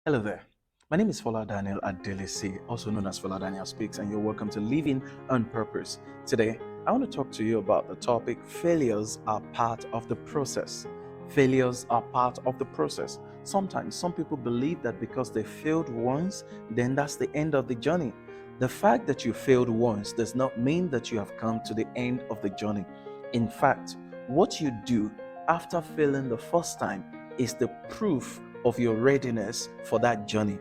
Hello there. My name is Fola Daniel Adelesi, also known as Fola Daniel Speaks, and you're welcome to Living on Purpose. Today, I want to talk to you about the topic failures are part of the process. Failures are part of the process. Sometimes some people believe that because they failed once, then that's the end of the journey. The fact that you failed once does not mean that you have come to the end of the journey. In fact, what you do after failing the first time is the proof of your readiness for that journey.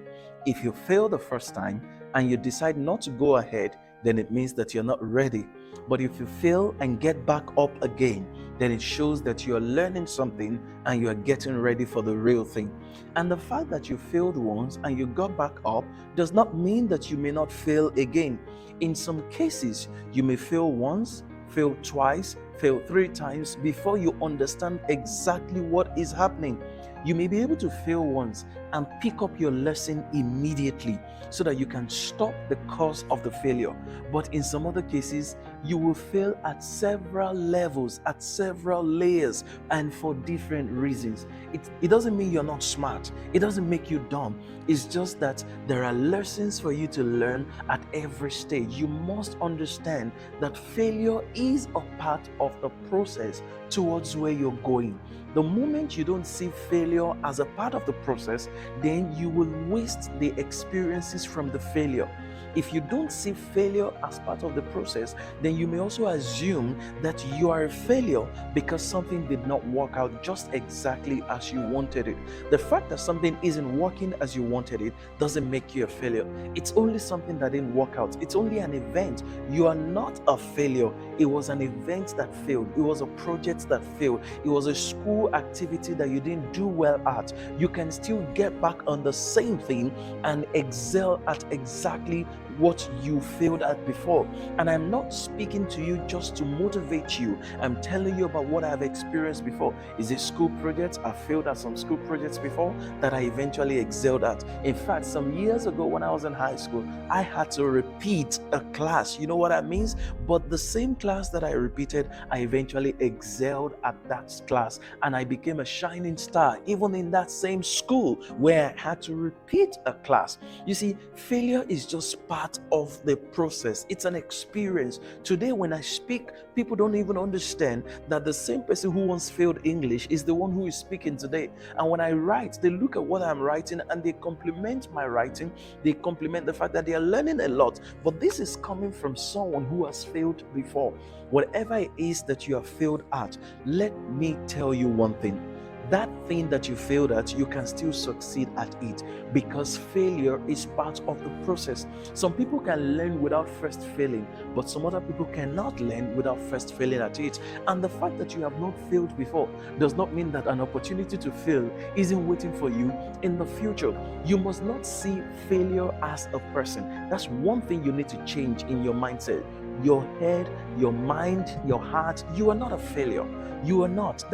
If you fail the first time and you decide not to go ahead, then it means that you're not ready. But if you fail and get back up again, then it shows that you're learning something and you're getting ready for the real thing. And the fact that you failed once and you got back up does not mean that you may not fail again. In some cases, you may fail once, fail twice, fail three times before you understand exactly what is happening. You may be able to fail once and pick up your lesson immediately so that you can stop the cause of the failure. But in some other cases, you will fail at several levels, at several layers, and for different reasons. It doesn't mean you're not smart, it doesn't make you dumb. It's just that there are lessons for you to learn at every stage. You must understand that failure is a part of the process towards where you're going. The moment you don't see failure as a part of the process, then you will waste the experiences from the failure. If you don't see failure as part of the process, then you may also assume that you are a failure because something did not work out just exactly as you wanted it. The fact that something isn't working as you wanted it doesn't make you a failure. It's only something that didn't work out. It's only an event. You are not a failure. It was an event that failed. It was a project that failed. It was a school activity that you didn't do well at. You can still get back on the same thing and excel at exactly what you failed at before. And I'm not speaking to you just to motivate you. I'm telling you about what I've experienced before. Is it school projects? I failed at some school projects before that I eventually excelled at. In fact, some years ago when I was in high school, I had to repeat a class. You know what that means? But the same class that I repeated, I eventually excelled at that class and I became a shining star even in that same school where I had to repeat a class. You see, failure is just part of the process. It's an experience. Today, when I speak, people don't even understand that the same person who once failed English is the one who is speaking today. And when I write, they look at what I'm writing and they compliment my writing. They compliment the fact that they are learning a lot. But this is coming from someone who has failed before. Whatever it is that you have failed at, let me tell you one thing. That thing that you failed at, you can still succeed at it because failure is part of the process. Some people can learn without first failing, but some other people cannot learn without first failing at it. And the fact that you have not failed before does not mean that an opportunity to fail isn't waiting for you in the future. You must not see failure as a person. That's one thing you need to change in your mindset. Your head, your mind, your heart, you are not a failure. You are not.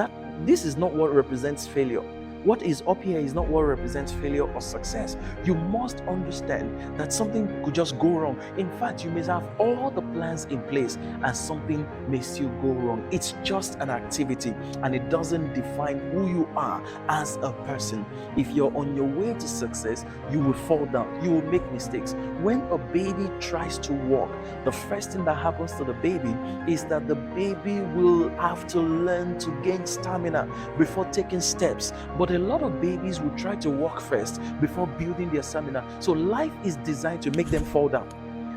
This is not what represents failure. What is up here is not what represents failure or success. You must understand that something could just go wrong. In fact, you may have all the plans in place and something may still go wrong. It's just an activity and it doesn't define who you are as a person. If you're on your way to success, you will fall down. You will make mistakes. When a baby tries to walk, the first thing that happens to the baby is that the baby will have to learn to gain stamina before taking steps. But a lot of babies will try to walk first before building their stamina. So life is designed to make them fall down.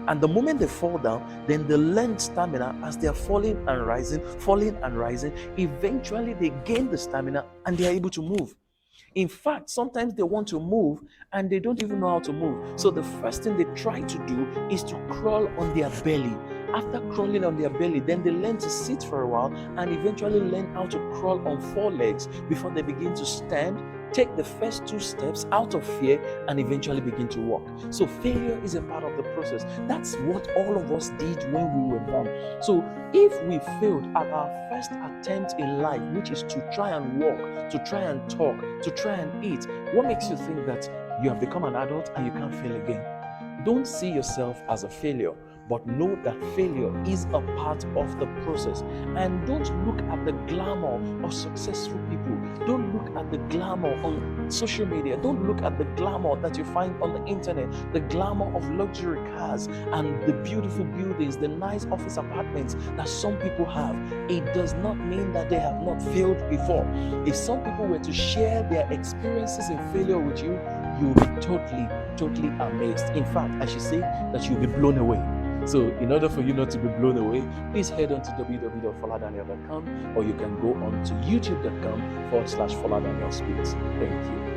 And the moment they fall down, then they learn stamina as they are falling and rising. Eventually they gain the stamina and they are able to move. In fact, sometimes they want to move and they don't even know how to move. So the first thing they try to do is to crawl on their belly. After crawling on their belly, then they learn to sit for a while and eventually learn how to crawl on four legs before they begin to stand, take the first two steps out of fear, and eventually begin to walk. So failure is a part of the process. That's what all of us did when we were born. So if we failed at our first attempt in life, which is to try and walk, to try and talk, to try and eat, what makes you think that you have become an adult and you can't fail again? Don't see yourself as a failure, but know that failure is a part of the process. And don't look at the glamour of successful people. Don't look at the glamour on social media. Don't look at the glamour that you find on the internet, the glamour of luxury cars and the beautiful buildings, the nice office apartments that some people have. It does not mean that they have not failed before. If some people were to share their experiences in failure with you, you'll be totally amazed. In fact, I should say that you'll be blown away. So in order for you not to be blown away, please head on to www.foladaniel.com, or you can go on to youtube.com/Fola Daniel Speaks. Thank you.